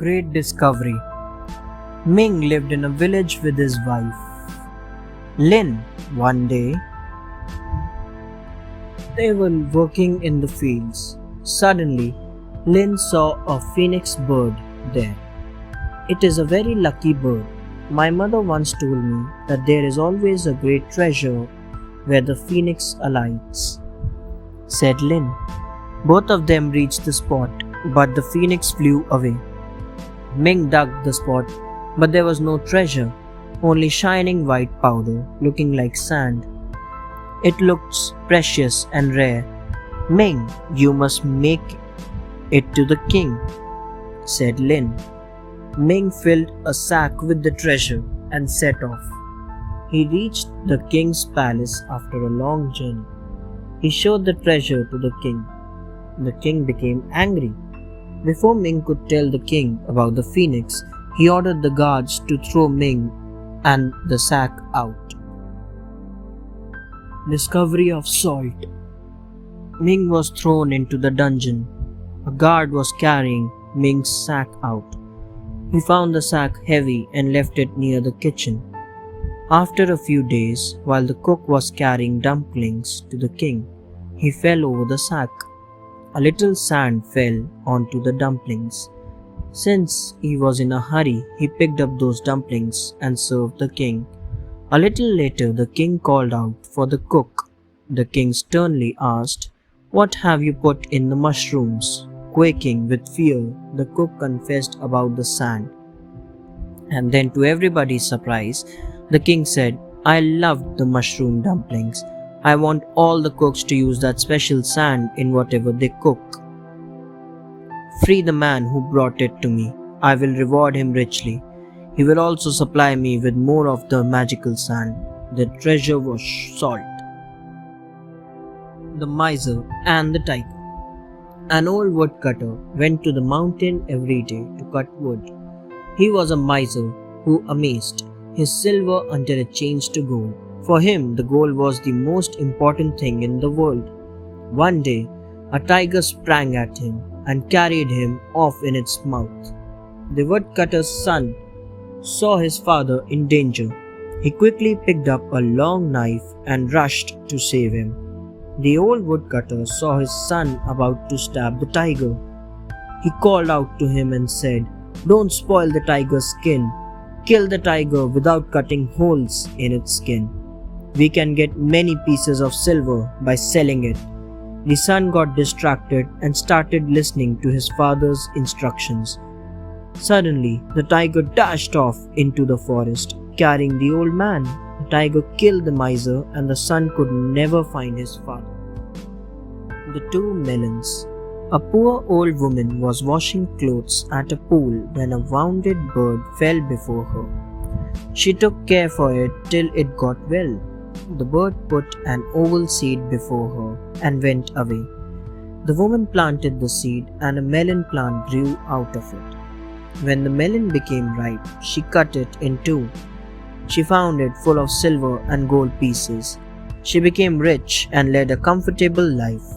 great discovery. Ming lived in a village with his wife, Lin. One day, they were working in the fields. Suddenly, Lin saw a phoenix bird there. It is a very lucky bird. My mother once told me that there is always a great treasure where the phoenix alights, said Lin. Both of them reached the spot, but the phoenix flew away. Ming dug the spot, but there was no treasure, only shining white powder looking like sand. It looks precious and rare. Ming, you must make it to the king, said Lin. Ming filled a sack with the treasure and set off. He reached the king's palace after a long journey. He showed the treasure to the king. The king became angry. Before Ming could tell the king about the phoenix, he ordered the guards to throw Ming and the sack out. Discovery of salt. Ming was thrown into the dungeon. A guard was carrying Ming's sack out. He found the sack heavy and left it near the kitchen. After a few days, while the cook was carrying dumplings to the king, he fell over the sack. A little sand fell onto the dumplings. Since he was in a hurry, he picked up those dumplings and served the king. A little later, the king called out for the cook. The king sternly asked, "What have you put in the mushrooms?" Quaking with fear, the cook confessed about the sand. And then, to everybody's surprise, the king said, "I loved the mushroom dumplings. I want all the cooks to use that special sand in whatever they cook. Free the man who brought it to me. I will reward him richly. He will also supply me with more of the magical sand." The treasure was salt. The miser and the tiger. An old woodcutter went to the mountain every day to cut wood. He was a miser who amassed his silver until it changed to gold. For him, the gold was the most important thing in the world. One day, a tiger sprang at him and carried him off in its mouth. The woodcutter's son saw his father in danger. He quickly picked up a long knife and rushed to save him. The old woodcutter saw his son about to stab the tiger. He called out to him and said, "Don't spoil the tiger's skin. Kill the tiger without cutting holes in its skin. We can get many pieces of silver by selling it." The son got distracted and started listening to his father's instructions. Suddenly, the tiger dashed off into the forest, carrying the old man. The tiger killed the miser, and the son could never find his father. The Two Melons. A poor old woman was washing clothes at a pool when a wounded bird fell before her. She took care for it till it got well. The bird put an oval seed before her and went away. The woman planted the seed, and a melon plant grew out of it. When the melon became ripe, she cut it in two. She found it full of silver and gold pieces. She became rich and led a comfortable life.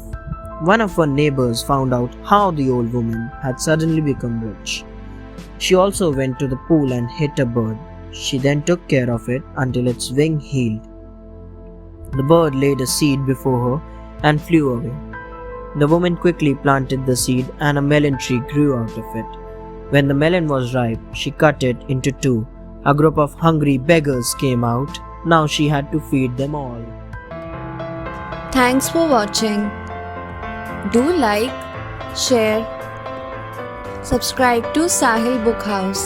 One of her neighbors found out how the old woman had suddenly become rich. She also went to the pool and hit a bird. She then took care of it until its wing healed. The bird laid a seed before her and flew away. The woman quickly planted the seed, and a melon tree grew out of it. When the melon was ripe, she cut it into two. A group of hungry beggars came out. Now she had to feed them all. Thanks for watching. Do like, share, subscribe to Sahil Book House.